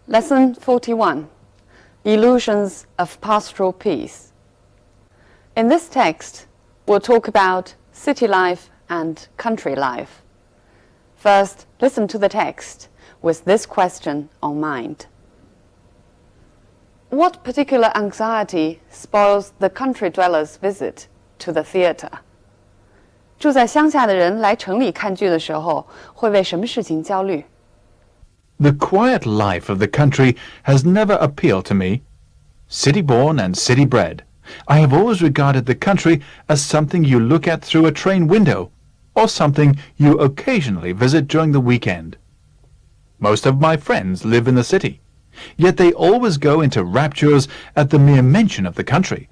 Lesson 41, Illusions of Pastoral Peace. In this text, we'll talk about city life and country life. First, listen to the text with this question on mind. What particular anxiety spoils the country dweller's visit to the theater? 住在乡下的人来城里看剧的时候，会为什么事情焦虑？ The quiet life of the country has never appealed to me. City-born and city-bred, I have always regarded the country as something you look at through a train window, or something you occasionally visit during the weekend. Most of my friends live in the city, yet they always go into raptures at the mere mention of the country.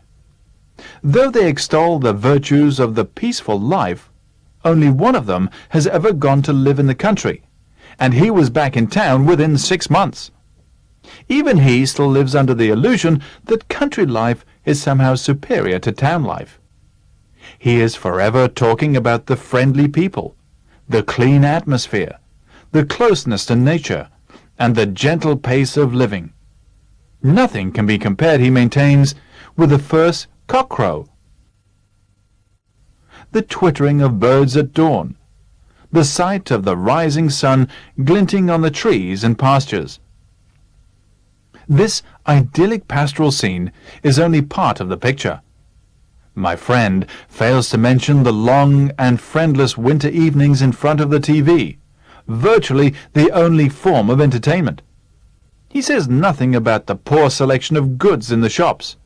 Though they extol the virtues of the peaceful life, only one of them has ever gone to live in the country, and he was back in town within 6 months. Even he still lives under the illusion that country life is somehow superior to town life. He is forever talking about the friendly people, the clean atmosphere, the closeness to nature, and the gentle pace of living. Nothing can be compared, he maintains, with the first cockcrow, the twittering of birds at dawn, the sight of the rising sun glinting on the trees and pastures. This idyllic pastoral scene is only part of the picture. My friend fails to mention the long and friendless winter evenings in front of the TV, virtually the only form of entertainment. He says nothing about the poor selection of goods in the shops,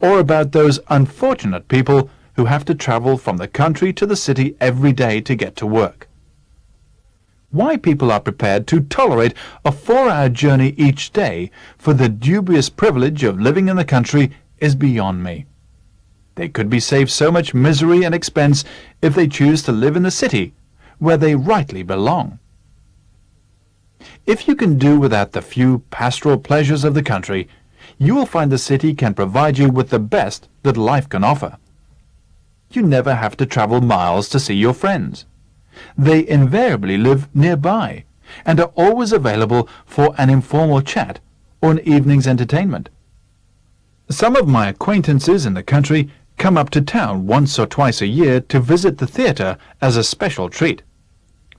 or about those unfortunate people who have to travel from the country to the city every day to get to work. Why people are prepared to tolerate a 4-hour journey each day for the dubious privilege of living in the country is beyond me. They could be saved so much misery and expense if they choose to live in the city, where they rightly belong. If you can do without the few pastoral pleasures of the country, you will find the city can provide you with the best that life can offer. You never have to travel miles to see your friends. They invariably live nearby and are always available for an informal chat or an evening's entertainment. Some of my acquaintances in the country come up to town once or twice a year to visit the theatre as a special treat.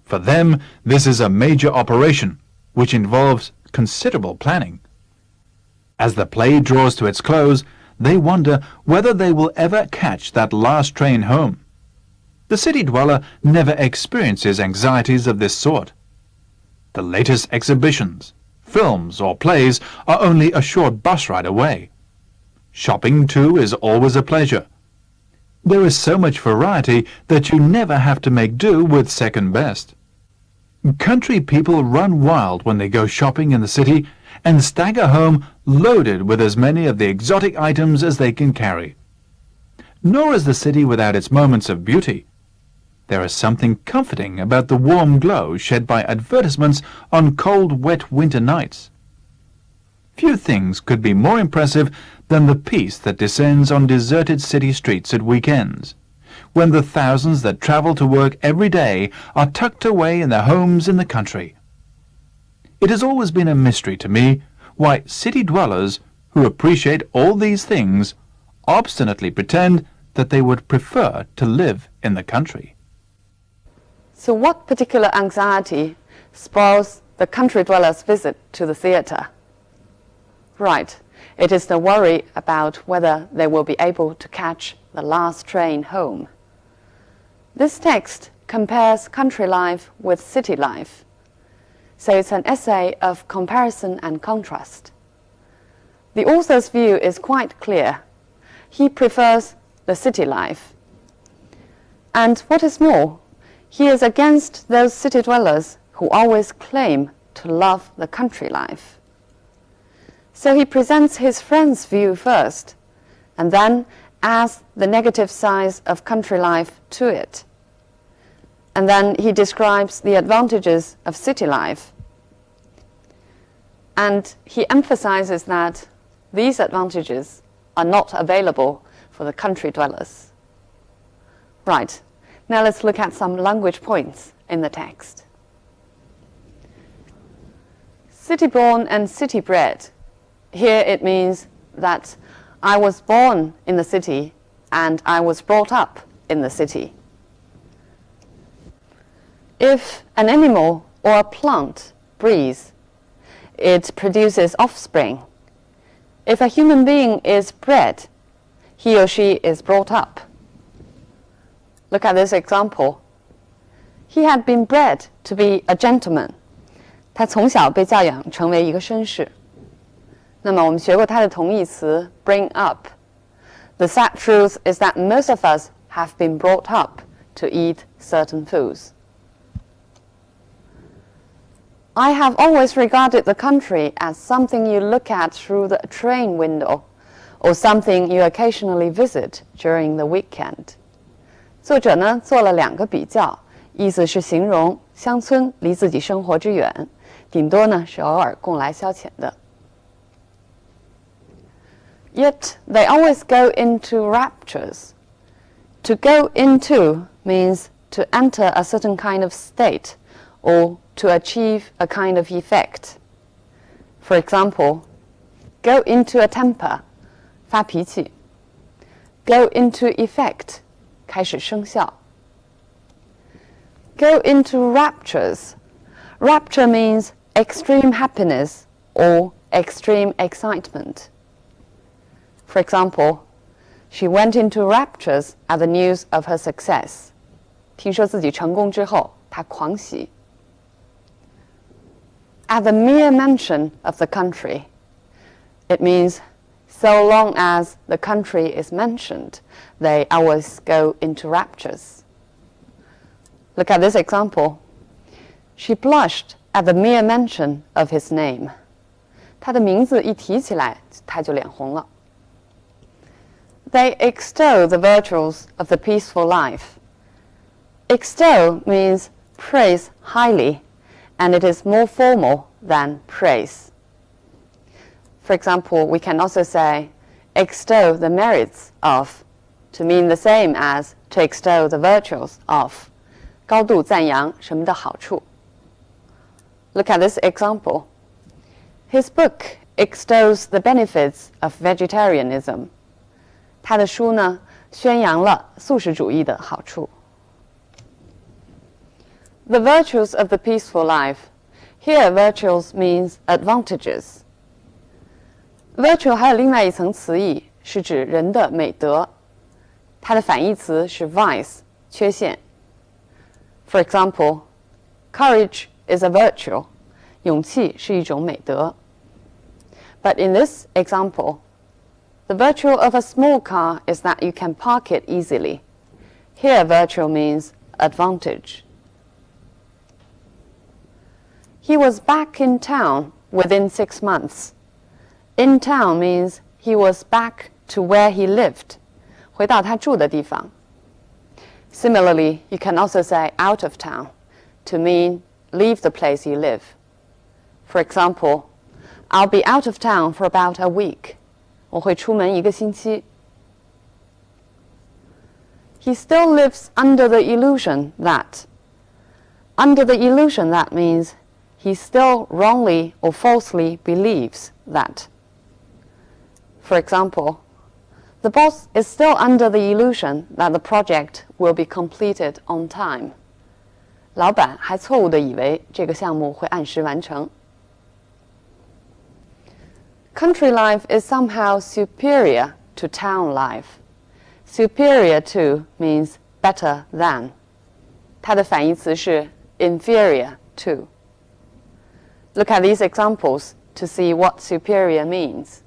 For them, this is a major operation, which involves considerable planning. As the play draws to its close, they wonder whether they will ever catch that last train home. The city dweller never experiences anxieties of this sort. The latest exhibitions, films, or plays are only a short bus ride away. Shopping, too, is always a pleasure. There is so much variety that you never have to make do with second best. Country people run wild when they go shopping in the city and stagger home loaded with as many of the exotic items as they can carry. Nor is the city without its moments of beauty. There is something comforting about the warm glow shed by advertisements on cold, wet winter nights. Few things could be more impressive than the peace that descends on deserted city streets at weekends, when the thousands that travel to work every day are tucked away in their homes in the country. It has always been a mystery to me why city dwellers, who appreciate all these things, obstinately pretend that they would prefer to live in the country. So what particular anxiety spoils the country dweller's visit to the theatre? Right, it is the worry about whether they will be able to catch the last train home. This text compares country life with city life, so it's an essay of comparison and contrast. The author's view is quite clear. He prefers the city life. And what is more, he is against those city dwellers who always claim to love the country life. So he presents his friend's view first, and then adds the negative sides of country life to it. And then he describes the advantages of city life. And he emphasizes that these advantages are not available for the country dwellers. Right. Now let's look at some language points in the text. City-born and city-bred. Here it means that I was born in the city and I was brought up in the city. If an animal or a plant breathes, it produces offspring. If a human being is bred, he or she is brought up. Look at this example. He had been bred to be a gentleman. 他从小被教养成为一个绅士。那么我们学过它的同义词 bring up. The sad truth is that most of us have been brought up to eat certain foods. I have always regarded the country as something you look at through the train window or something you occasionally visit during the weekend. 作者呢做了两个比较，意思是形容乡村离自己生活之远，顶多呢是偶尔供来消遣的。Yet they always go into raptures. To go into means to enter a certain kind of state or to achieve a kind of effect. For example, go into a temper, 发脾气. Go into effect, 开始生效. Go into raptures. Rapture means extreme happiness or extreme excitement. For example, she went into raptures at the news of her success. 听说自己成功之后，她狂喜。At the mere mention of the country, it means so long as the country is mentioned, they always go into raptures. Look at this example. She blushed at the mere mention of his name. 她的名字一提起来，她就脸红了。They extol the virtues of the peaceful life. Extol means praise highly, and it is more formal than praise. For example, we can also say extol the merits of to mean the same as to extol the virtues of. 高度赞扬什么的好处。Look at this example. His book extols the benefits of vegetarianism. 他的书呢，宣扬了素食主义的好处。The virtues of the peaceful life. Here, virtues means advantages. Virtue 还有另外一层词义，是指人的美德。它的反义词是 vice, 缺陷。For example, courage is a virtue. 勇气是一种美德。But in this example, the virtue of a small car is that you can park it easily. Here, virtue means advantage. He was back in town within 6 months. In town means he was back to where he lived. 回到他住的地方。Similarly, you can also say out of town to mean leave the place you live. For example, I'll be out of town for about a week. 我会出门1个星期。He still lives under the illusion that. Under the illusion that means he still wrongly or falsely believes that. For example, the boss is still under the illusion that the project will be completed on time. 老板还错误地以为这个项目会按时完成。Country life is somehow superior to town life. Superior to means better than. 它的反义词是 inferior to. Look at these examples to see what superior means.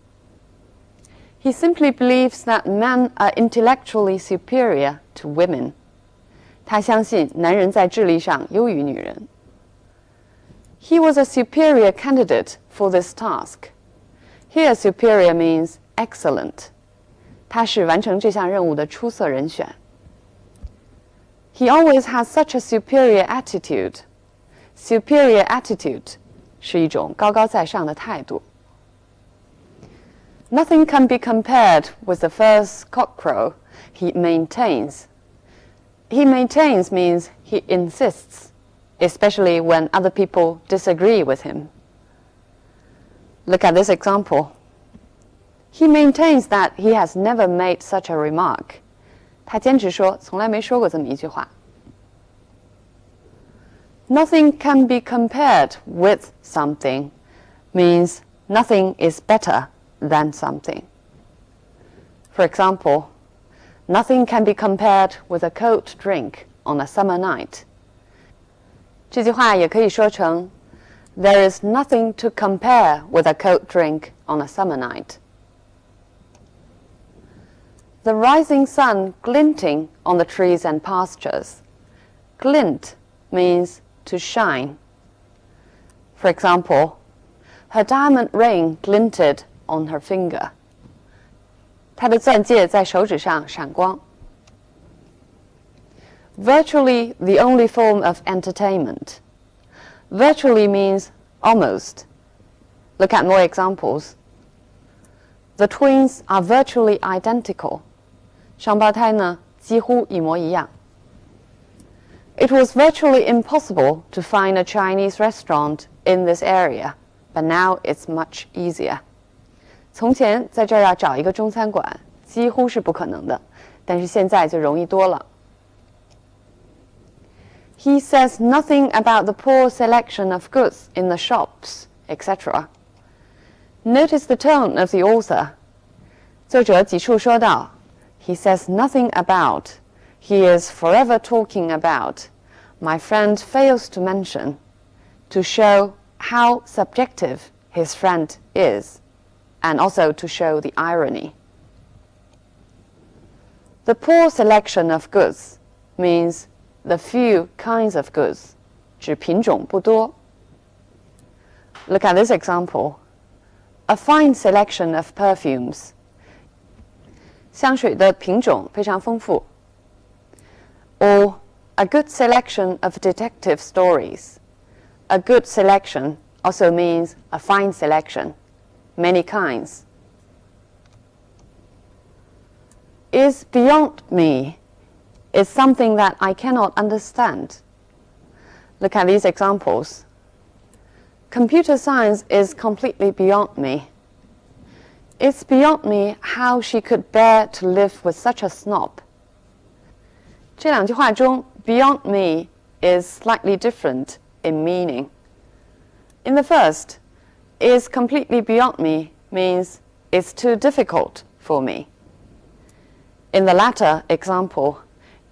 He simply believes that men are intellectually superior to women. 他相信男人在智力上优于女人。He was a superior candidate for this task. Here, superior means excellent. 他是完成这项任务的出色人选。He always has such a superior attitude. Superior attitude 是一种高高在上的态度。Nothing can be compared with the first cockcrow, he maintains. He maintains means he insists, especially when other people disagree with him. Look at this example. He maintains that he has never made such a remark. 他坚持说从来没说过这么一句话。Nothing can be compared with something means nothing is better than something. For example, nothing can be compared with a cold drink on a summer night. 这句话也可以说成 There is nothing to compare with a cold drink on a summer night. The rising sun glinting on the trees and pastures. Glint means to shine. For example, her diamond ring glinted on her finger. 她的钻戒在手指上闪光。Virtually the only form of entertainment. Virtually means almost. Look at more examples. The twins are virtually identical. 双胞胎呢，几乎一模一样。It was virtually impossible to find a Chinese restaurant in this area, but now it's much easier. 从前在这儿要找一个中餐馆，几乎是不可能的，但是现在就容易多了。He says nothing about the poor selection of goods in the shops, etc. Notice the tone of the author. 作者几处说到 He says nothing about. He is forever talking about. My friend fails to mention. To show how subjective his friend is, and also to show the irony. The poor selection of goods means the few kinds of goods, 指品种不多。Look at this example. A fine selection of perfumes. 香水的品种非常丰富。Or a good selection of detective stories. A good selection also means a fine selection, many kinds. Is beyond me is something that I cannot understand. Look at these examples. Computer science is completely beyond me. It's beyond me how she could bear to live with such a snob. 这两句话中 beyond me is slightly different in meaning. In the first, is completely beyond me means it's too difficult for me. In the latter example,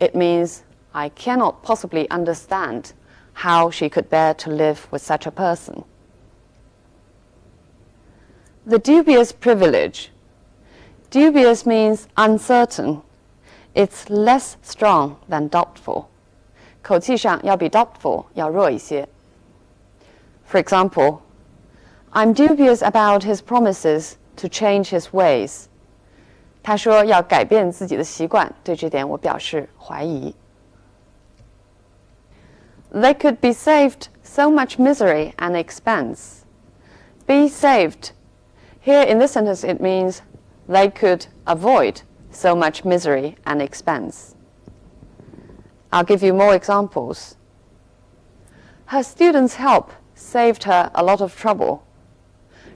it means I cannot possibly understand how she could bear to live with such a person. The dubious privilege. Dubious means uncertain. It's less strong than doubtful. 口气上要比 doubtful 要弱一些。For example, I'm dubious about his promises to change his ways. 他说要改变自己的习惯，对这点我表示怀疑。They could be saved so much misery and expense. Be saved. Here in this sentence it means they could avoid so much misery and expense. I'll give you more examples. Her students' help saved her a lot of trouble.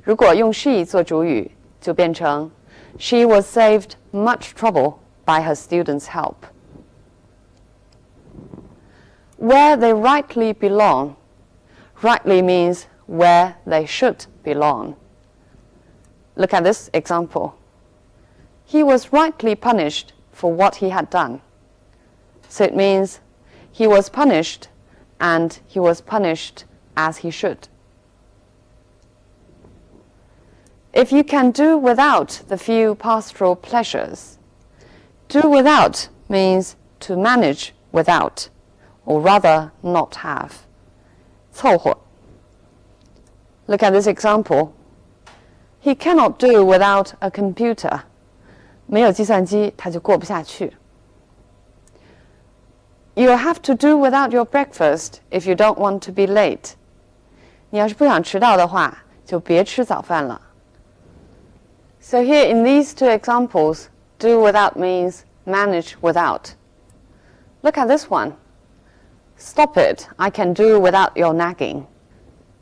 如果用 she 做主语，就变成 She was saved much trouble by her students' help. Where they rightly belong. Rightly means where they should belong. Look at this example. He was rightly punished for what he had done. So it means he was punished and he was punished as he should. If you can do without the few pastoral pleasures. Do without means to manage without, or rather not have. 凑合. Look at this example. He cannot do without a computer. 没有计算机，他就过不下去。You'll have to do without your breakfast if you don't want to be late. 你要是不想迟到的话，就别吃早饭了。So here in these two examples, do without means manage without. Look at this one. Stop it, I can do without your nagging.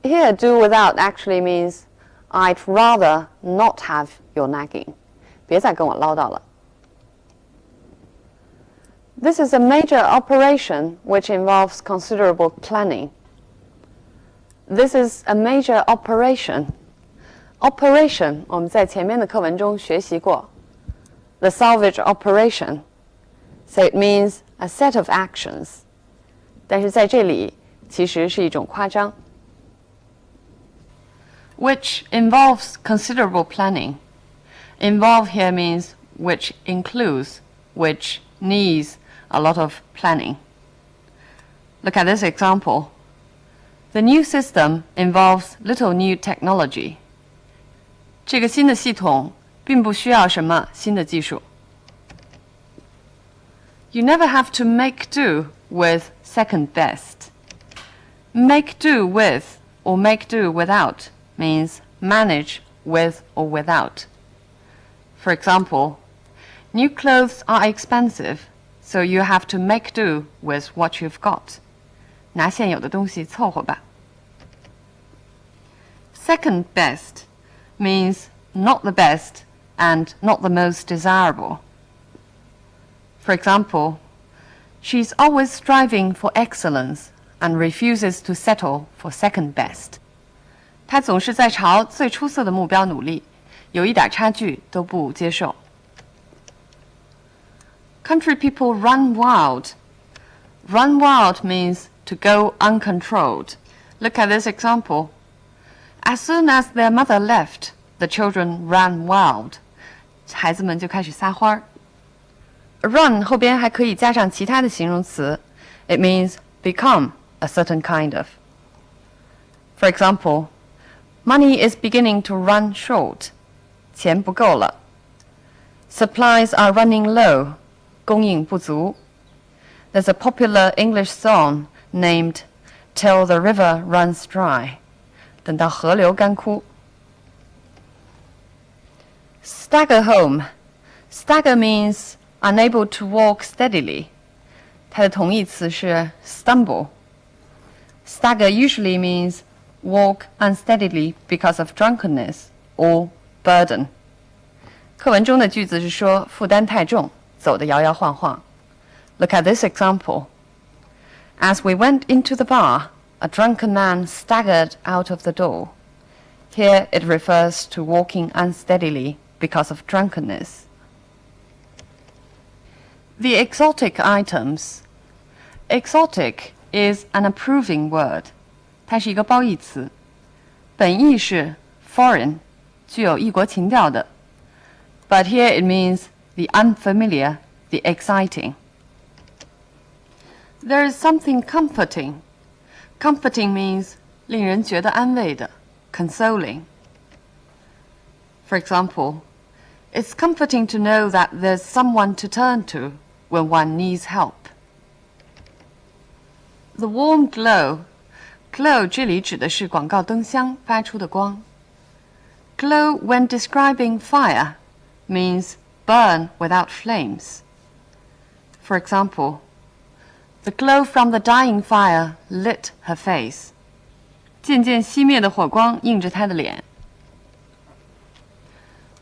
Here, do without actually means I'd rather not have your nagging. 别再跟我唠叨了。This is a major operation which involves considerable planning. This is a major operation. Operation 我们在前面的课文中学习过。The salvage operation. So it means a set of actions. 但是在这里其实是一种夸张。Which involves considerable planning. Involve here means which includes, which needs a lot of planning. Look at this example. The new system involves little new technology. 这个新的系统并不需要什么新的技术。You never have to make do with second best. Make do with or make do without means manage with or without. For example, new clothes are expensive, so you have to make do with what you've got. 拿现有的东西凑合吧。Second best means not the best and not the most desirable. For example, she's always striving for excellence and refuses to settle for second best. 她总是在朝最出色的目标努力，有一点差距都不接受。Country people run wild. Run wild means to go uncontrolled. Look at this example. As soon as their mother left, the children ran wild. 孩子们就开始撒欢儿。Run 后边还可以加上其他的形容词。It means become a certain kind of. For example, money is beginning to run short. 钱不够了。Supplies are running low. 供应不足。There's a popular English song named Till the River Runs Dry. 等到河流干枯。Stagger home. Stagger means unable to walk steadily. 它的同义词是 stumble. Stagger usually means walk unsteadily because of drunkenness or burden. 课文中的句子是说负担太重，走得摇摇晃晃。Look at this example. As we went into the bar, a drunken man staggered out of the door. Here it refers to walking unsteadily because of drunkenness. The exotic items. Exotic is an approving word. 它是一个褒义词，本意是 foreign， 具有异国情调的。But here it means the unfamiliar, the exciting. There is something comforting. Comforting means 令人觉得安慰的 consoling. For example, it's comforting to know that there's someone to turn to when one needs help. The warm glow. Glow 这里指的是广告灯箱发出的光。Glow when describing fire means burn without flames. For example, the glow from the dying fire lit her face. 渐渐熄灭的火光映着她的脸。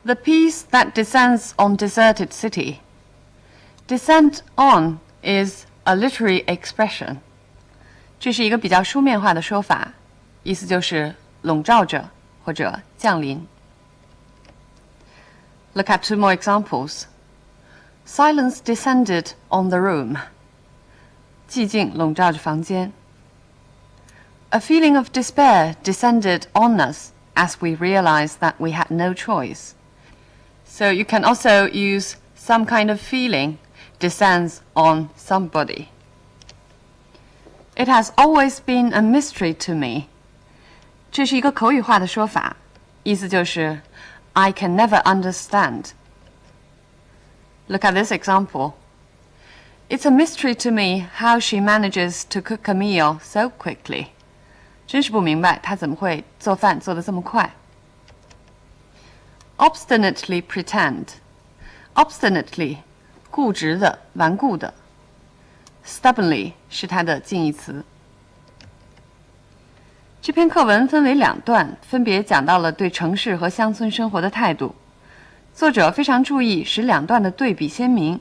The peace that descends on deserted city. Descent on is a literary expression. 这是一个比较书面化的说法，意思就是笼罩着或者降临。Look at two more examples. Silence descended on the room. 寂静笼罩着房间。A feeling of despair descended on us as we realized that we had no choice. So you can also use some kind of feeling descends on somebody. It has always been a mystery to me. 这是一个口语化的说法，意思就是 I can never understand. Look at this example. It's a mystery to me how she manages to cook a meal so quickly. 真是不明白她怎么会做饭做得这么快。Obstinately pretend. Obstinately, 固执的、顽固的。Stubbornly 是它的近义词。这篇课文分为2段，分别讲到了对城市和乡村生活的态度。作者非常注意使2段的对比鲜明，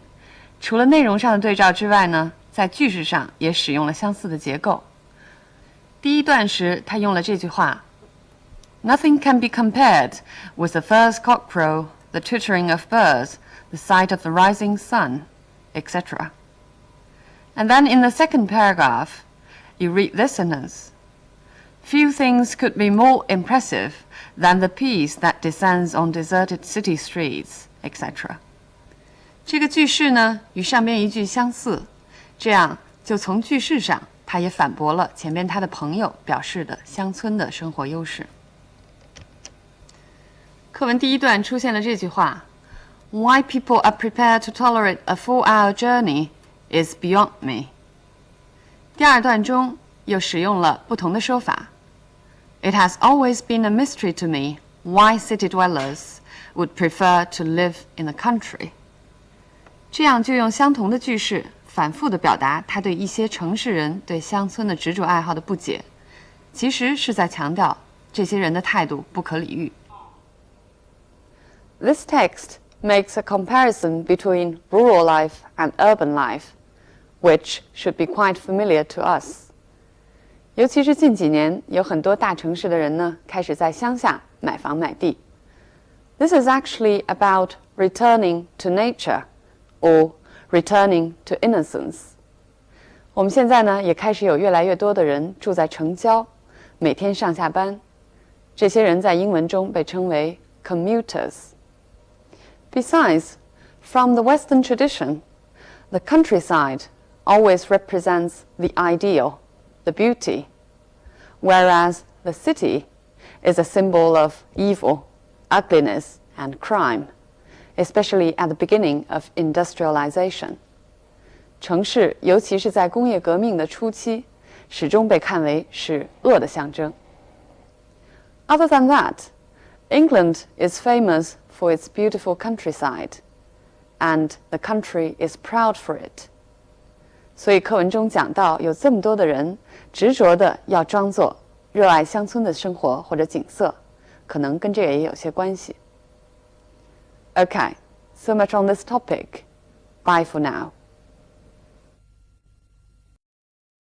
除了内容上的对照之外呢，在句式上也使用了相似的结构。第1段时，他用了这句话 ：Nothing can be compared with the first cockcrow, the twittering of birds, the sight of the rising sun, etc. And then in the second paragraph, you read this sentence.Few things could be more impressive than the peace that descends on deserted city streets, etc. 这个句式呢，与上边一句相似，这样就从句式上，他也反驳了前边他的朋友表示的乡村的生活优势。课文第1段出现了这句话 ：Why people are prepared to tolerate a 4-hour journey is beyond me。第2段中又使用了不同的说法。It has always been a mystery to me why city dwellers would prefer to live in the country. 这样就用相同的句式反复地表达他对一些城市人对乡村的执着爱好的不解，其实是在强调这些人的态度不可理喻。This text makes a comparison between rural life and urban life, which should be quite familiar to us.尤其是近几年，有很多大城市的人呢，开始在乡下买房买地。This is actually about returning to nature, or returning to innocence. 我们现在呢，也开始有越来越多的人住在城郊，每天上下班。这些人在英文中被称为 commuters. Besides, from the Western tradition, the countryside always represents the ideal.The beauty, whereas the city is a symbol of evil, ugliness, and crime, especially at the beginning of industrialization. 城市，尤其是在工业革命的初期，始终被看为是恶的象征。Other than that, England is famous for its beautiful countryside, and the country is proud for it.所以课文中讲到，有这么多的人执着的要装作热爱乡村的生活或者景色，可能跟这个也有些关系。Okay, so much on this topic. Bye for now.